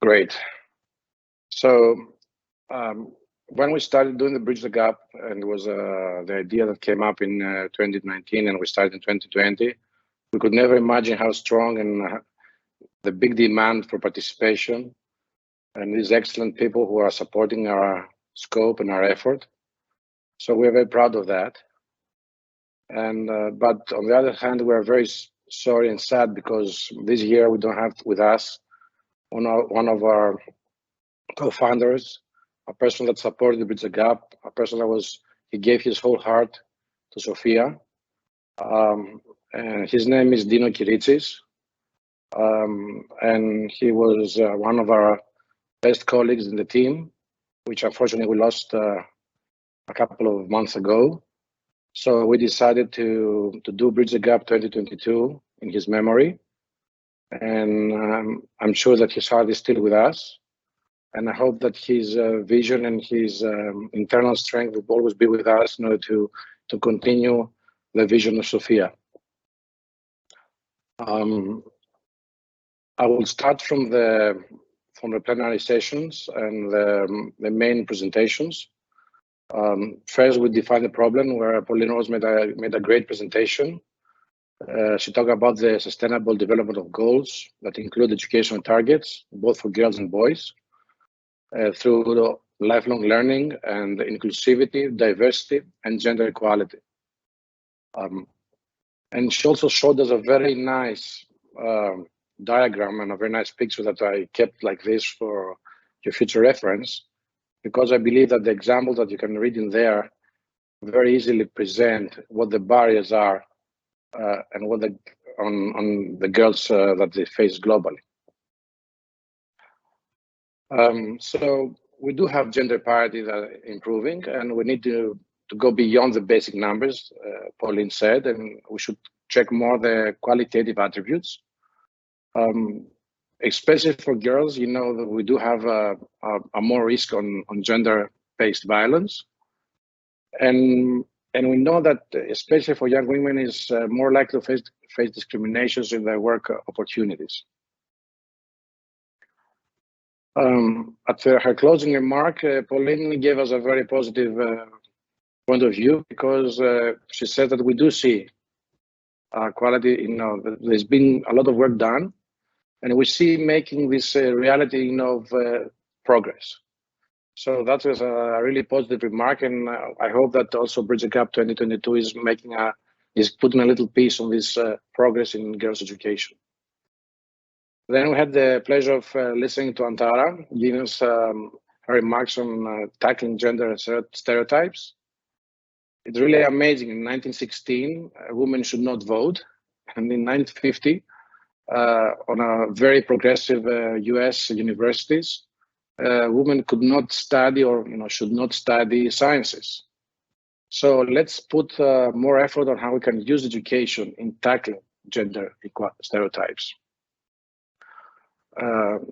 Great. So when we started doing the Bridge the Gap, and it was the idea that came up in 2019, and we started in 2020, we could never imagine how strong and the big demand for participation and these excellent people who are supporting our scope and our effort. So we're very proud of that. And but on the other hand, we're very sorry and sad because this year we don't have with us one of our co-founders, a person that supported the Bridge the Gap, a person that he gave his whole heart to Sophia. And his name is Dino Kiritsis. And he was one of our best colleagues in the team, which unfortunately we lost a couple of months ago. So we decided to do Bridge the Gap 2022 in his memory. And I'm sure that his heart is still with us. And I hope that his vision and his internal strength will always be with us in order to continue the vision of Sophia. I will start from the plenary sessions and the main presentations. First, we define the problem, where Pauline Rose made a great presentation. She talked about the sustainable development of goals that include educational targets, both for girls and boys, through lifelong learning and inclusivity, diversity, and gender equality. And she also showed us a very nice diagram and a very nice picture that I kept like this for your future reference, because I believe that the examples that you can read in there very easily present what the barriers are and what on the girls that they face globally. So we do have gender parity that improving, and we need to go beyond the basic numbers, Pauline said, and we should check more the qualitative attributes. Especially for girls, you know, that we do have a more risk on gender-based violence. And we know that especially for young women is more likely to face discriminations in their work opportunities. At her closing remark, Pauline gave us a very positive point of view, because she said that we do see quality, you know, there's been a lot of work done, and we see making this reality, you know, of progress. So that was a really positive remark, and I hope that also Bridge the Gap 2022 is putting a little piece on this progress in girls' education. Then we had the pleasure of listening to Antara giving us her remarks on tackling gender stereotypes. It's really amazing. In 1916, women should not vote, and in 1950, on a very progressive U.S. universities, women could not study, or should not study sciences. So let's put more effort on how we can use education in tackling gender stereotypes.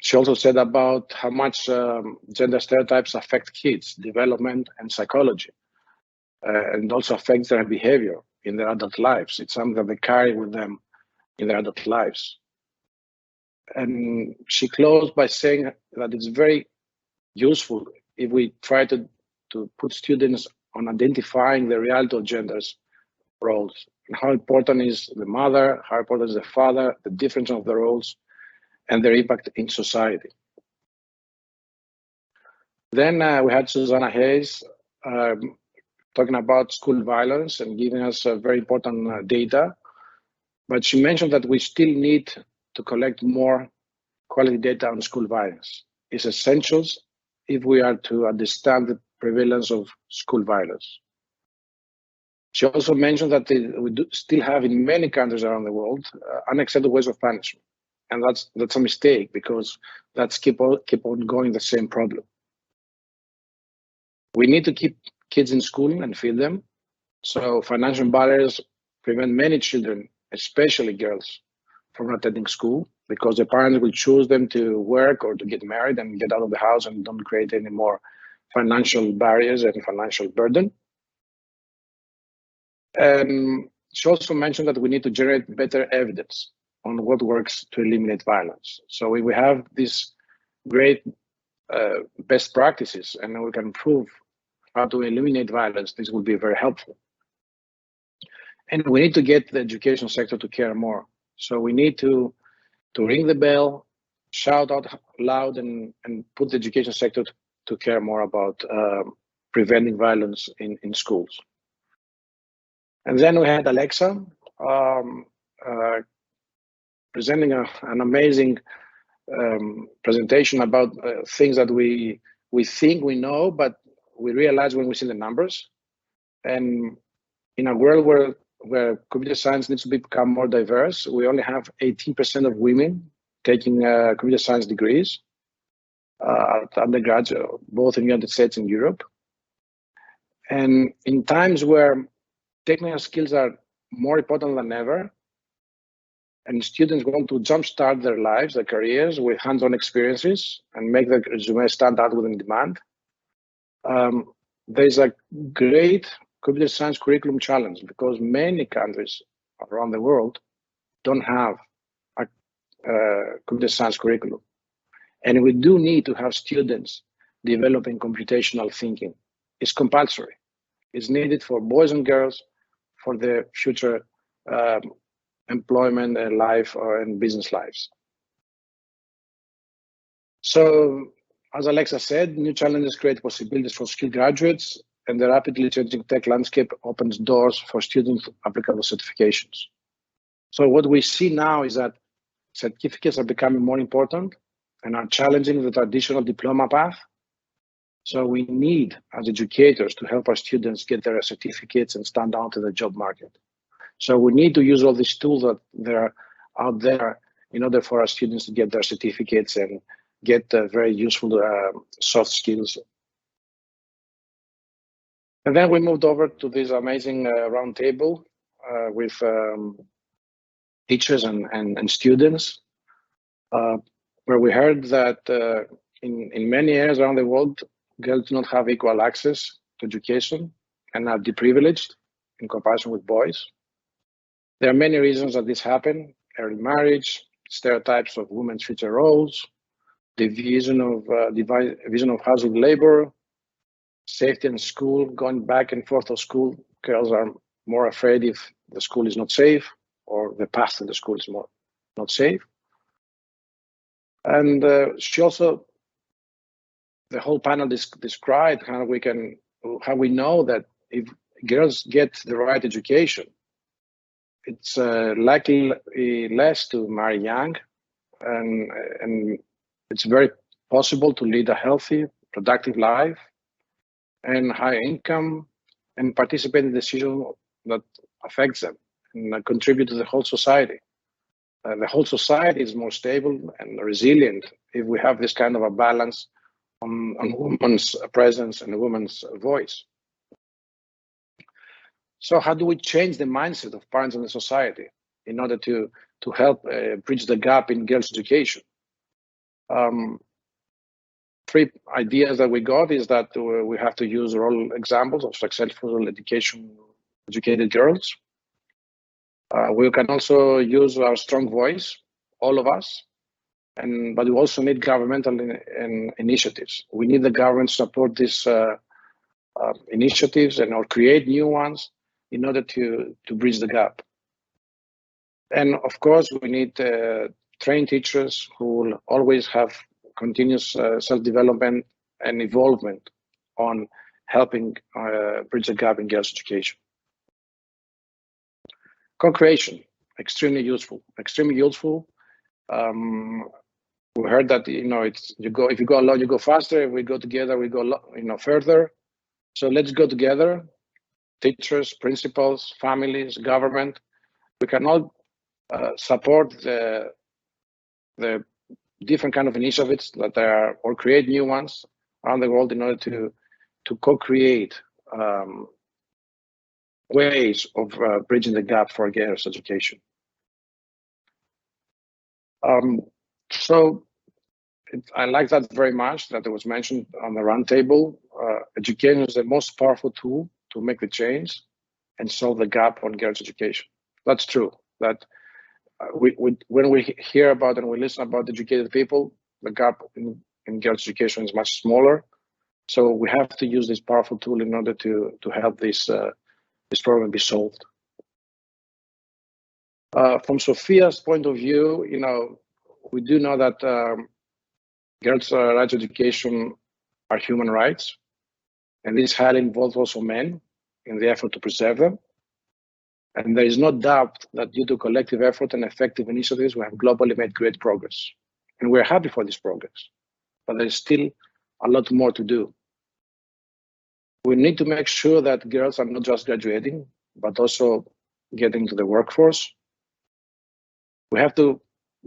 She also said about how much gender stereotypes affect kids' development and psychology, and also affects their behavior in their adult lives. It's something that they carry with them in their adult lives. And she closed by saying that it's very useful if we try to put students on identifying the reality of gender's roles, and how important is the mother, how important is the father, the difference of the roles, and their impact in society. Then we had Susanna Hayes talking about school violence and giving us very important data. But she mentioned that we still need to collect more quality data on school violence. It's essential if we are to understand the prevalence of school violence. She also mentioned that we do still have in many countries around the world unacceptable ways of punishment. And that's a mistake, because that's keep on going the same problem. We need to keep kids in school and feed them. So financial barriers prevent many children, especially girls, from attending school, because the parents will choose them to work or to get married and get out of the house and don't create any more financial barriers and financial burden. And she also mentioned that we need to generate better evidence on what works to eliminate violence. So we have this great best practices and we can prove how to eliminate violence, this will be very helpful. And we need to get the education sector to care more. So we need to ring the bell, shout out loud, and put the education sector to care more about preventing violence in schools. And then we had Alexa presenting an amazing presentation about things that we think we know, but we realize when we see the numbers. And in a world where computer science needs to become more diverse, we only have 18% of women taking computer science degrees at undergraduate, both in the United States and Europe. And in times where technical skills are more important than ever, and students want to jumpstart their lives, their careers with hands-on experiences and make their resume stand out within demand, there's a great computer science curriculum challenge because many countries around the world don't have a computer science curriculum. And we do need to have students developing computational thinking. It's compulsory. It's needed for boys and girls for their future employment and life and business lives. So, as Alexa said, new challenges create possibilities for skilled graduates, and the rapidly changing tech landscape opens doors for student applicable certifications. So what we see now is that certificates are becoming more important and are challenging the traditional diploma path. So we need, as educators, to help our students get their certificates and stand out to the job market. So we need to use all these tools that they're out there in order for our students to get their certificates and get very useful soft skills. And then we moved over to this amazing roundtable with teachers and students, where we heard that in many areas around the world, girls do not have equal access to education and are deprivileged in comparison with boys. There are many reasons that this happen: early marriage, stereotypes of women's future roles, division of household labor, safety in school, going back and forth to school. Girls are more afraid if the school is not safe or the path to the school is not safe. And she also, the whole panel described how we know that if girls get the right education, it's likely less to marry young, and it's very possible to lead a healthy, productive life and high income and participate in decisions that affects them and contribute to the whole society. The whole society is more stable and resilient if we have this kind of a balance on women's presence and women's voice. So how do we change the mindset of parents in the society in order to help bridge the gap in girls' education? Three ideas that we got is that we have to use role examples of successful educated girls. We can also use our strong voice, all of us, but we also need governmental initiatives. We need the government to support these initiatives or create new ones in order to bridge the gap. And of course, we need trained teachers who will always have continuous self-development and involvement on helping bridge the gap in girls' education. Co-creation, extremely useful. We heard that if you go alone, you go faster. If we go together, we go further. So let's go together. Teachers, principals, families, government. We can all support the different kind of initiatives that are, or create new ones around the world in order to co-create ways of bridging the gap for girls' education. I like that very much that it was mentioned on the roundtable. Education is the most powerful tool to make the change and solve the gap on girls' education. That's true. That when we hear about and we listen about educated people, the gap in in girls' education is much smaller. So we have to use this powerful tool in order to help this problem be solved. From Sophia's point of view, we do know that girls' rights education are human rights, and this highly involves also men in the effort to preserve them. And there is no doubt that due to collective effort and effective initiatives, we have globally made great progress. And we're happy for this progress, but there's still a lot more to do. We need to make sure that girls are not just graduating, but also getting to the workforce. We have to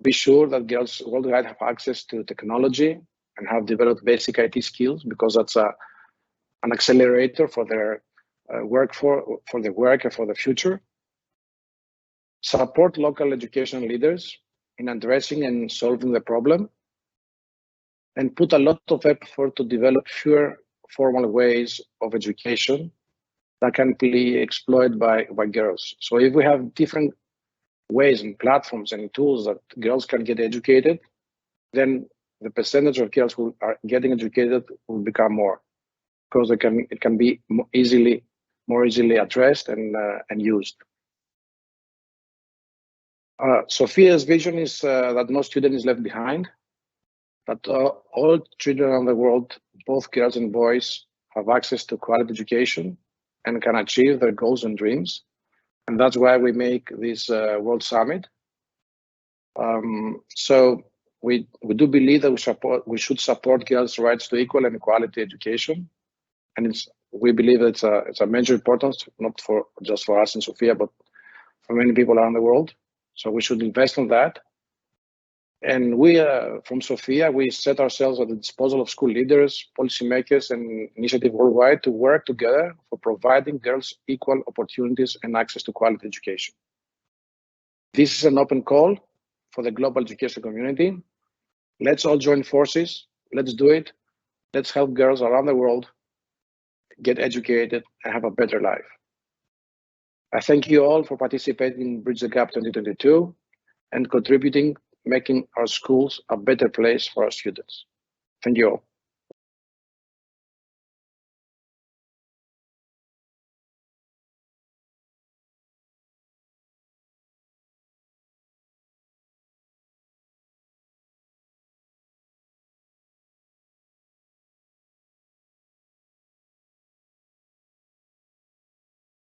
be sure that girls worldwide have access to technology and have developed basic IT skills, because that's an accelerator for their work for the work and for the future. Support local education leaders in addressing and solving the problem, and put a lot of effort to develop fewer formal ways of education that can be exploited by girls. So if we have different ways and platforms and tools that girls can get educated, then the percentage of girls who are getting educated will become more, because it can be more easily addressed and used. Sophia's vision is that no student is left behind, that all children around the world, both girls and boys, have access to quality education and can achieve their goals and dreams. And that's why we make this World Summit. So we do believe that we should support girls' rights to equal and quality education, and we believe it's a major importance, not just for us in Sophia, but for many people around the world. So we should invest in that. And we, from Sophia, we set ourselves at the disposal of school leaders, policymakers, and initiatives worldwide to work together for providing girls equal opportunities and access to quality education. This is an open call for the global education community. Let's all join forces. Let's do it. Let's help girls around the world get educated and have a better life. I thank you all for participating in Bridge the Gap 2022 and contributing, making our schools a better place for our students. Thank you all.